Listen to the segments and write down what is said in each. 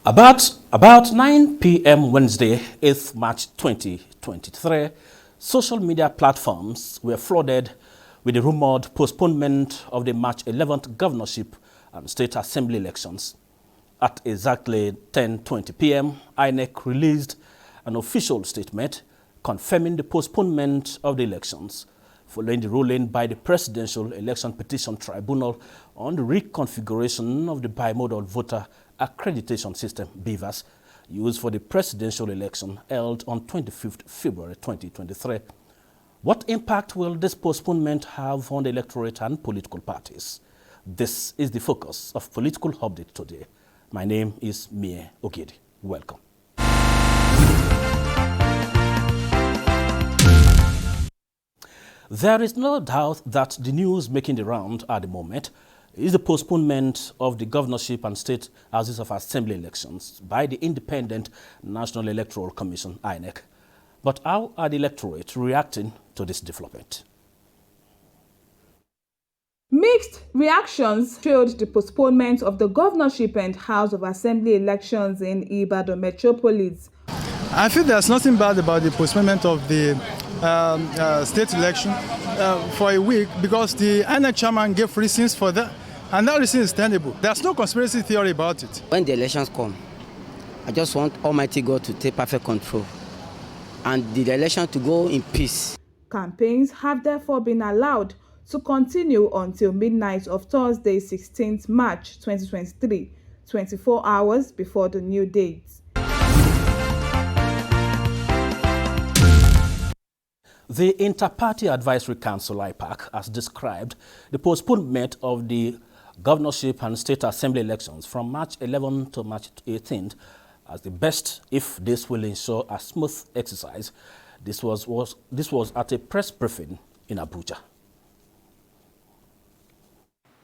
About 9 p.m. Wednesday, 8th March 2023, social media platforms were flooded with the rumored postponement of the March 11th governorship and state assembly elections. At exactly 10:20 p.m., INEC released an official statement confirming the postponement of the elections, following the ruling by the Presidential Election Petition Tribunal on the reconfiguration of the bimodal voter accreditation system, BVAS, used for the presidential election held on 25th February 2023. What impact will this postponement have on the electorate and political parties? This is the focus of Political Update today. My name is Mie Ogedi. Welcome. There is no doubt that the news making the round at the moment is the postponement of the governorship and state houses of assembly elections by the Independent National Electoral Commission, INEC. But how are the electorate reacting to this development? Mixed reactions showed the postponement of the governorship and House of Assembly elections in Ibadan metropolis. I feel there's nothing bad about the postponement of the state election for a week because the INEC chairman gave reasons for that, and that reason is tenable. There's no conspiracy theory about it. When the elections come, I just want Almighty God to take perfect control and the election to go in peace. Campaigns have therefore been allowed to continue until midnight of Thursday, 16th March 2023, 24 hours before the new date. The Inter-Party Advisory Council, IPAC, has described the postponement of the governorship and state assembly elections from March 11 to March 18th as the best if this will ensure a smooth exercise. This was at a press briefing in Abuja.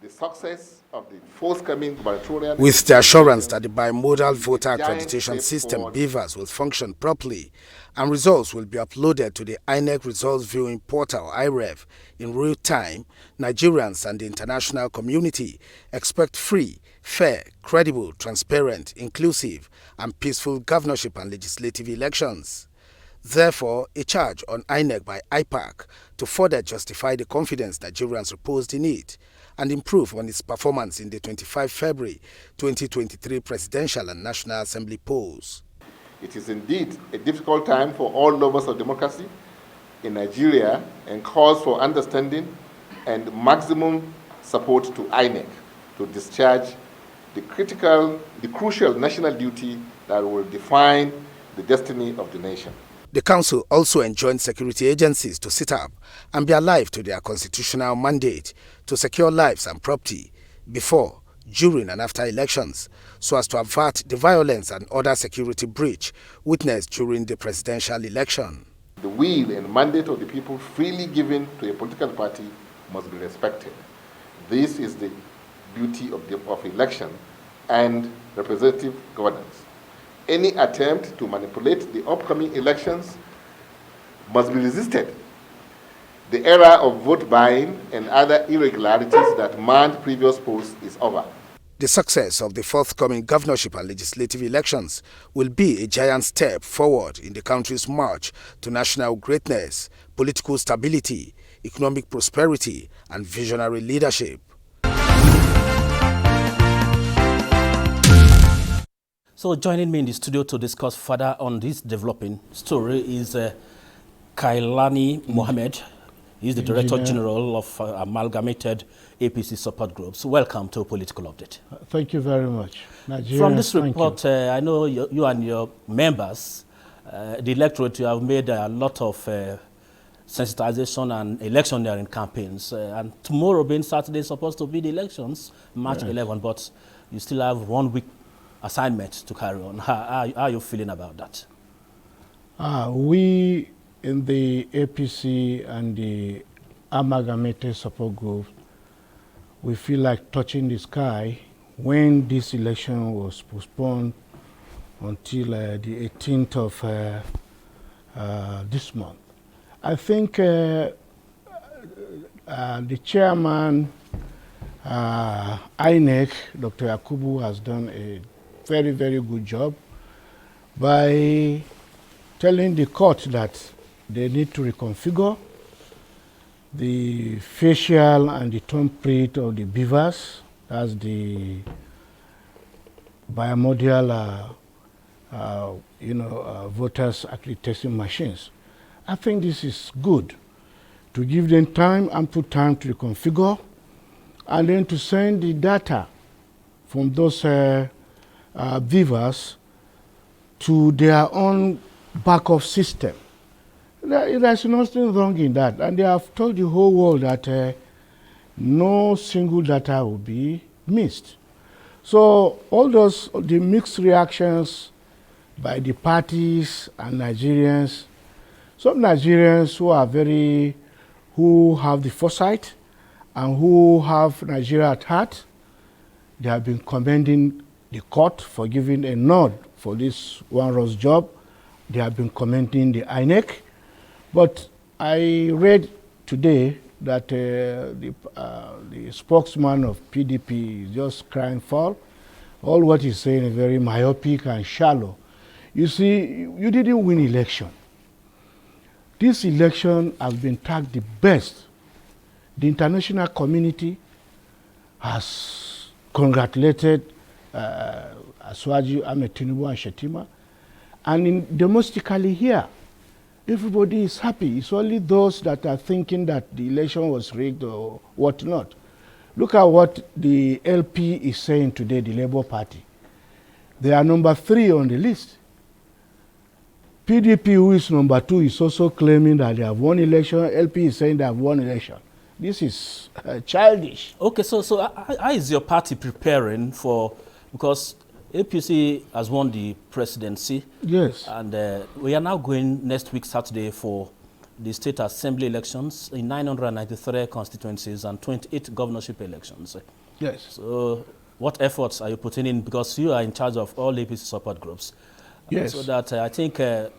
The success of the forthcoming gubernatorial... With the assurance that the bimodal voter accreditation system, BVAS, will function properly and results will be uploaded to the INEC Results Viewing Portal, IREV, in real time, Nigerians and the international community expect free, fair, credible, transparent, inclusive, and peaceful governorship and legislative elections. Therefore, a charge on INEC by IPAC to further justify the confidence Nigerians reposed in it and improve on its performance in the 25 February 2023 Presidential and National Assembly polls. It is indeed a difficult time for all lovers of democracy in Nigeria and calls for understanding and maximum support to INEC to discharge the crucial national duty that will define the destiny of the nation. The Council also enjoined security agencies to sit up and be alive to their constitutional mandate to secure lives and property before, during and after elections, so as to avert the violence and other security breach witnessed during the presidential election. The will and mandate of the people freely given to a political party must be respected. This is the beauty of election and representative governance. Any attempt to manipulate the upcoming elections must be resisted. The era of vote buying and other irregularities that marred previous polls is over. The success of the forthcoming governorship and legislative elections will be a giant step forward in the country's march to national greatness, political stability, economic prosperity, and visionary leadership. So joining me in the studio to discuss further on this developing story is Kailani Mohammed. He's the Director General of Amalgamated APC Support Groups. Welcome to Political Update. Thank you very much. From this report, I know you and your members, the electorate, you have made a lot of sensitization and electioneering campaigns. And tomorrow being Saturday is supposed to be the elections, March 11, but you still have 1 week assignment to carry on. How are you feeling about that? We in the APC and the Amalgamated Support Group, we feel like touching the sky when this election was postponed until the 18th of this month. I think the chairman, INEC, Dr. Yakubu, has done a very, very good job by telling the court that they need to reconfigure the facial and the thumbprint of the beavers, as the biometric voters accreditation machines. I think this is good to give them time, ample time to reconfigure, and then to send the data from those beavers to their own backup system. There's nothing wrong in that, and they have told the whole world that no single data will be missed. So all the mixed reactions by the parties and Nigerians, some Nigerians who have the foresight and who have Nigeria at heart, they have been commending the court for giving a nod for this one-Ross job. They have been commending the INEC. But I read today that the spokesman of PDP is just crying foul. All what he's saying is very myopic and shallow. You see, you didn't win election. This election has been tagged the best. The international community has congratulated Asuwaju, Ahmed Tinubu and Shetima. And domestically here, everybody is happy. It's only those that are thinking that the election was rigged or whatnot. Look at what the LP is saying today, the Labour Party. They are number 3 on the list. PDP, who is number 2, is also claiming that they have won election. LP is saying they have won election. This is childish. Okay, so how is your party preparing for, because APC has won the presidency. Yes. And we are now going next week, Saturday, for the state assembly elections in 993 constituencies and 28 governorship elections. Yes. So what efforts are you putting in? Because you are in charge of all APC support groups. Yes. So that I think at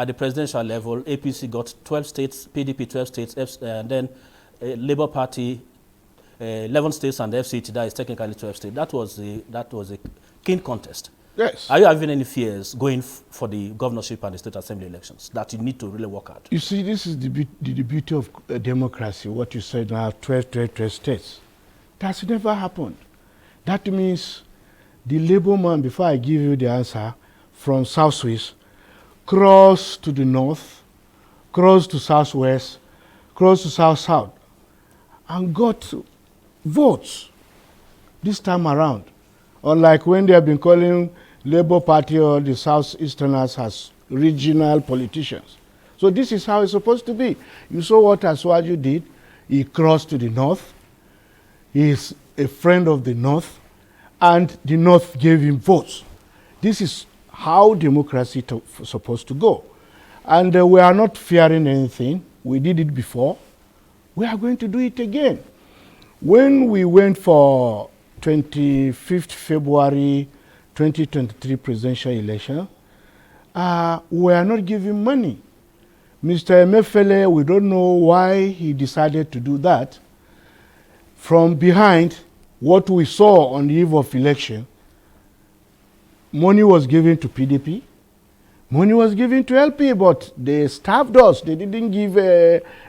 the presidential level, APC got 12 states, PDP 12 states, and then Labour Party 11 states, and the FCT, that is technically 12 states. That was a keen contest. Yes. Are you having any fears going for the governorship and the state assembly elections that you need to really work out? You see, this is the beauty of democracy, what you said now, 12 states. That's never happened. That means the Labour man, before I give you the answer, from South Swiss, cross to the north, cross to southwest, cross to south, and got votes this time around. Unlike when they have been calling Labour Party or the Southeasterners as regional politicians. So this is how it's supposed to be. You saw what Asuwaju did. He crossed to the north. He is a friend of the north, and the north gave him votes. This is how democracy is supposed to go. And we are not fearing anything. We did it before. We are going to do it again. When we went for 25th February 2023 presidential election, we are not giving money. Mr. Emefiele, we don't know why he decided to do that. From behind, what we saw on the eve of election, money was given to PDP, money was given to LP, but they starved us. They didn't give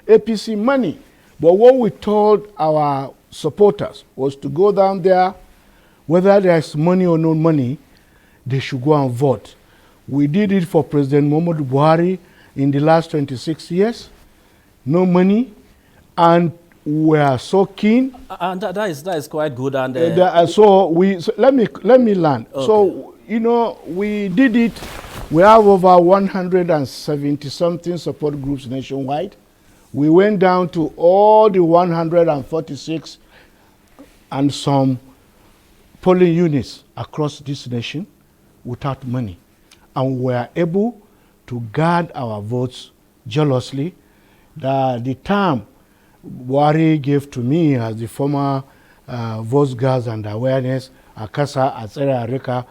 APC money. But what we told our supporters was to go down there, whether there's money or no money, they should go and vote. We did it for President Muhammadu Buhari in the last 26 years. No money, and we are so keen. And that is quite good. And so let me land. Okay. So we did it. We have over 170 something support groups nationwide. We went down to all the 146 and some polling units across this nation without money. And we are able to guard our votes jealously. The term Buhari gave to me as the former vote guards and awareness, Akasa, Atsera, Areka,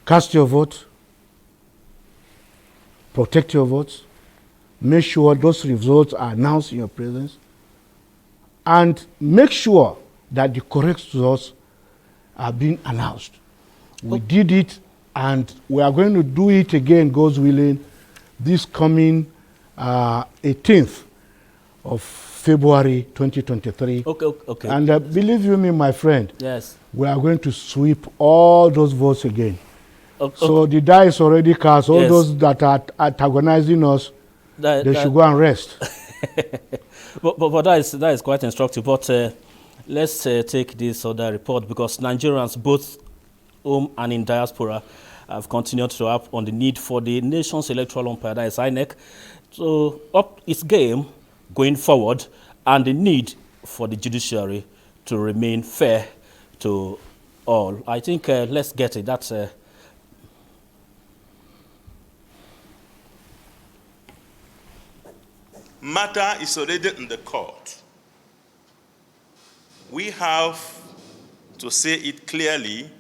cast your vote, protect your votes, make sure those results are announced in your presence, and make sure that the correct results are being announced. We did it And we are going to do it again, God's willing, this coming 18th of February 2023. Okay. And believe you me, my friend, yes, we are going to sweep all those votes again. Okay. So the die is already cast. All yes. those that are antagonizing us, they should go and rest. but that is quite instructive. But let's take this other report, because Nigerians, both home and in diaspora, have continued to harp on the need for the nation's electoral umpire, that is INEC, to up its game going forward, and the need for the judiciary to remain fair to all. I think let's get it. That's matter is already in the court. We have to say it clearly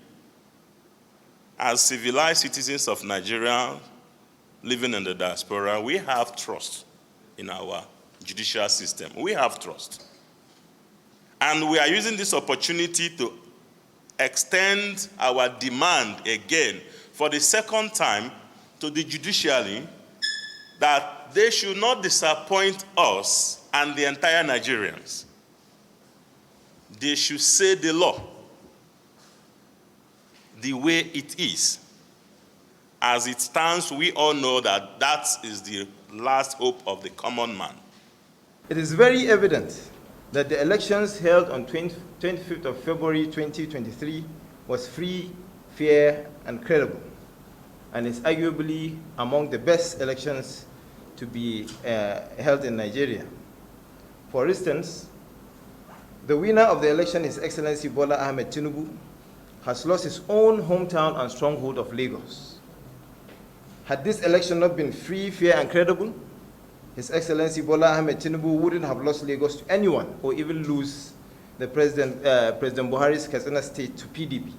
as civilized citizens of Nigeria living in the diaspora. We have trust in our judicial system. We have trust. And we are using this opportunity to extend our demand again for the second time to the judiciary that they should not disappoint us and the entire Nigerians. They should say the law the way it is. As it stands, we all know that that is the last hope of the common man. It is very evident that the elections held on 25th of February 2023 was free, fair, and credible, and is arguably among the best elections to be held in Nigeria. For instance, the winner of the election, His Excellency Bola Ahmed Tinubu, has lost his own hometown and stronghold of Lagos. Had this election not been free, fair, and credible, His Excellency Bola Ahmed Tinubu wouldn't have lost Lagos to anyone, or even lose the President Buhari's Katsina state to PDP.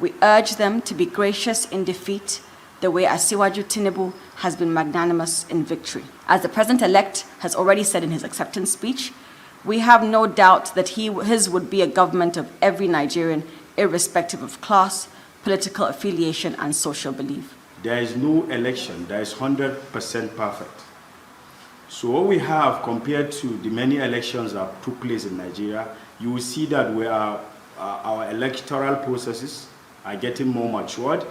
We urge them to be gracious in defeat, the way Asiwaju Tinubu has been magnanimous in victory. As the President-elect has already said in his acceptance speech, we have no doubt that his would be a government of every Nigerian, irrespective of class, political affiliation, and social belief. There is no election that is 100% perfect. So what we have compared to the many elections that took place in Nigeria, you will see that our electoral processes are getting more matured.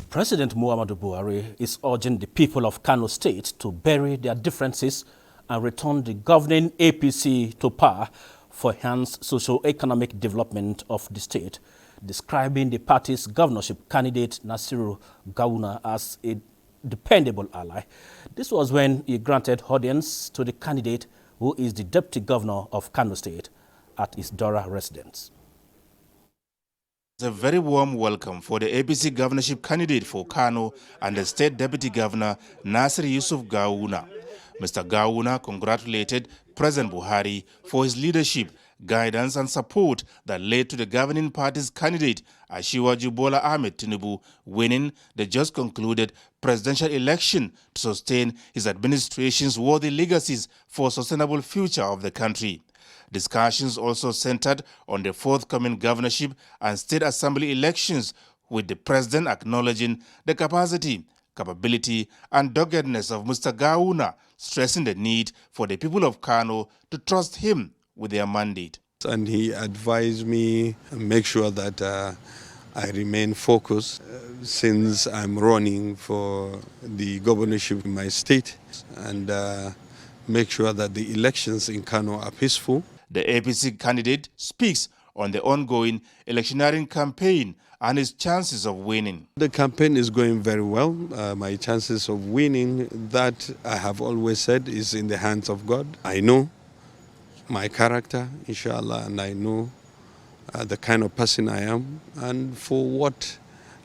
President Muhammadu Buhari is urging the people of Kano State to bury their differences and return the governing APC to power for enhanced socio-economic development of the state, describing the party's governorship candidate Nasiru Gawuna as a dependable ally. This was when he granted audience to the candidate, who is the deputy governor of Kano State, at his Dora residence. It's a very warm welcome for the APC governorship candidate for Kano and the state deputy governor Nasir Yusuf Gawuna. Mr. Gawuna congratulated President Buhari for his leadership, guidance and support that led to the governing party's candidate Asiwaju Bola Ahmed Tinubu winning the just concluded presidential election to sustain his administration's worthy legacies for a sustainable future of the country. Discussions also centered on the forthcoming governorship and state assembly elections, with the president acknowledging the capacity, capability and doggedness of Mr. Gawuna, stressing the need for the people of Kano to trust him with their mandate. And he advised me to make sure that I remain focused since I'm running for the governorship in my state, and make sure that the elections in Kano are peaceful. The APC candidate speaks on the ongoing electioneering campaign and his chances of winning. The campaign is going very well. My chances of winning, that I have always said, is in the hands of God. I know my character, inshallah, and I know the kind of person I am and for what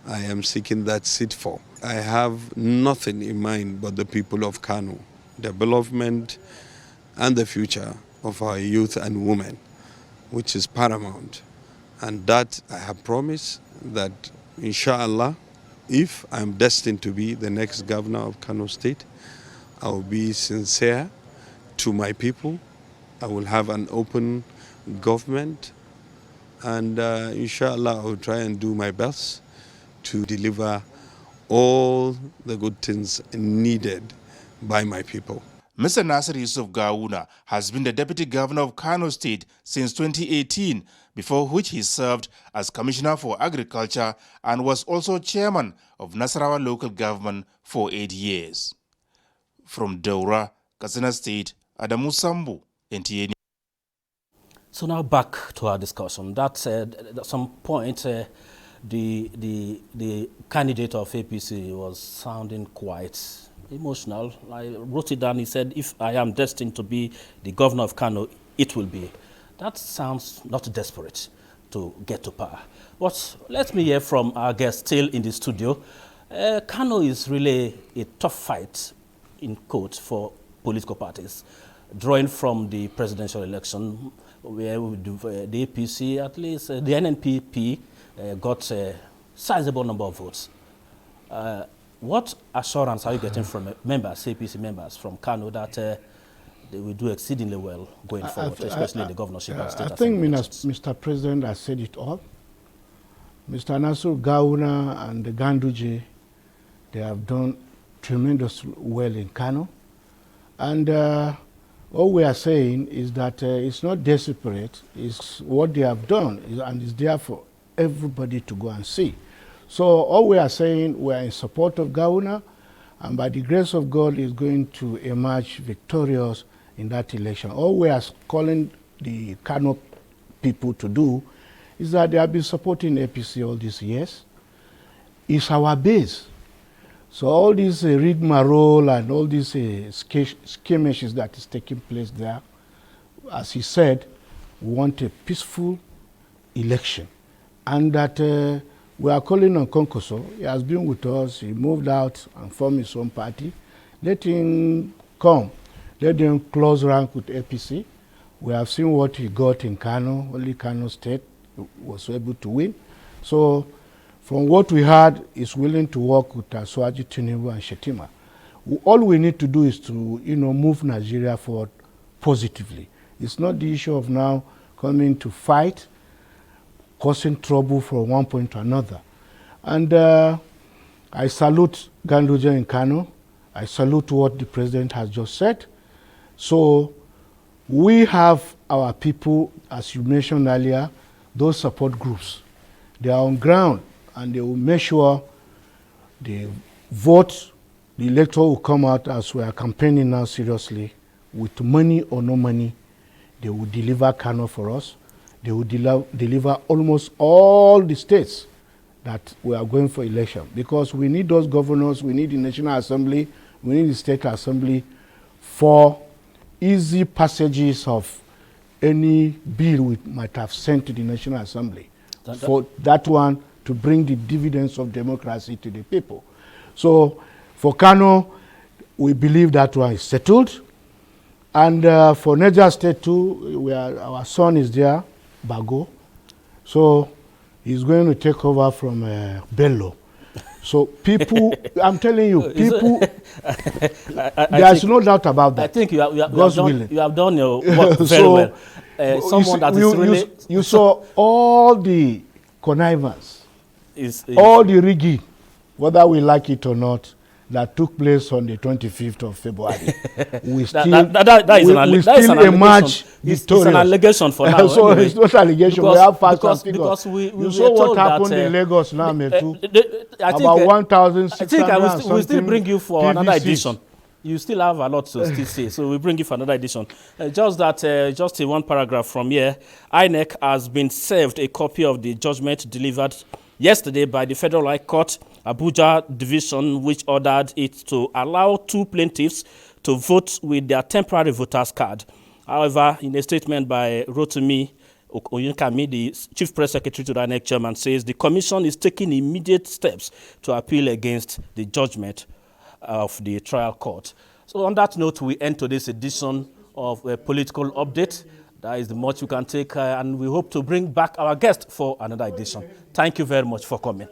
I am seeking that seat for. I have nothing in mind but the people of Kano, development and the future of our youth and women, which is paramount. And that I have promised that, inshallah, if I'm destined to be the next governor of Kano State, I will be sincere to my people. I will have an open government And inshallah, I'll try and do my best to deliver all the good things needed by my people. Mr. Nasir Yusuf Gawuna has been the Deputy Governor of Kano State since 2018, before which he served as Commissioner for Agriculture and was also Chairman of Nasarawa Local Government for 8 years. From Daura, Katsina State, Adamu Sambu, NTA. So now back to our discussion. That at some point, the candidate of APC was sounding quite emotional. I wrote it down. He said, "If I am destined to be the governor of Kano, it will be." That sounds not desperate to get to power. But let me hear from our guest still in the studio. Kano is really a tough fight, in quotes, for political parties, drawing from the presidential election, where the APC, at least the NNPP, got a sizable number of votes. What assurance are you getting from members, APC members from Kano, that they will do exceedingly well going forward, especially in the governorship and state assembly? I think Mr. President has said it all. Mr. Nasir Gawuna and the Ganduje, they have done tremendously well in Kano. And all we are saying is that it's not desperate, it's what they have done, and it's there for everybody to go and see. So all we are saying, we are in support of Gawuna, and by the grace of God is going to emerge victorious in that election. All we are calling the Kano people to do is that they have been supporting APC all these years. It's our base. So all this rigmarole and all these skirmishes that is taking place there, as he said, we want a peaceful election. And that we are calling on Konkoso. He has been with us. He moved out and formed his own party. Let him come. Let him close rank with APC. We have seen what he got in Kano. Only Kano State was able to win. So from what we heard, he's willing to work with Asuaji Tinubu and Shetima. All we need to do is to move Nigeria forward positively. It's not the issue of now coming to fight, causing trouble from one point to another. And I salute Ganduje in Kano. I salute what the president has just said. So we have our people, as you mentioned earlier, those support groups. They are on ground and they will make sure the vote, the electoral will come out as we are campaigning now seriously. With money or no money, they will deliver Kano for us. They will deliver almost all the states that we are going for election, because we need those governors, we need the National Assembly, we need the State Assembly for easy passages of any bill we might have sent to the National Assembly. For that one to bring the dividends of democracy to the people. So for Kano, we believe that one is settled. And for Niger State too, our son is there, Bago. So he's going to take over from Bello. So people, I'm telling you, people, there's no doubt about that. I think you have done your work very well. Someone that is really... You saw all the connivance, all the rigging, whether we like it or not, that took place on the 25th of February. We still emerge victorious. It's an allegation for now. So anyway. It's not allegation. We have facts and figures. Because you saw what happened in Lagos now, Metu. About 1,600. I think I will still bring you for another edition. You still have a lot to still say, so we'll bring you for another edition. Just one paragraph from here. INEC has been served a copy of the judgment delivered yesterday by the Federal High Court, Abuja Division, which ordered it to allow 2 plaintiffs to vote with their temporary voters card. However, in a statement by Rotimi Oyunkami, the Chief Press Secretary to the INEC chairman, says the Commission is taking immediate steps to appeal against the judgment of the trial court. So on that note, we end today's edition of a political update. That is the much we can take, and we hope to bring back our guest for another edition. Thank you very much for coming.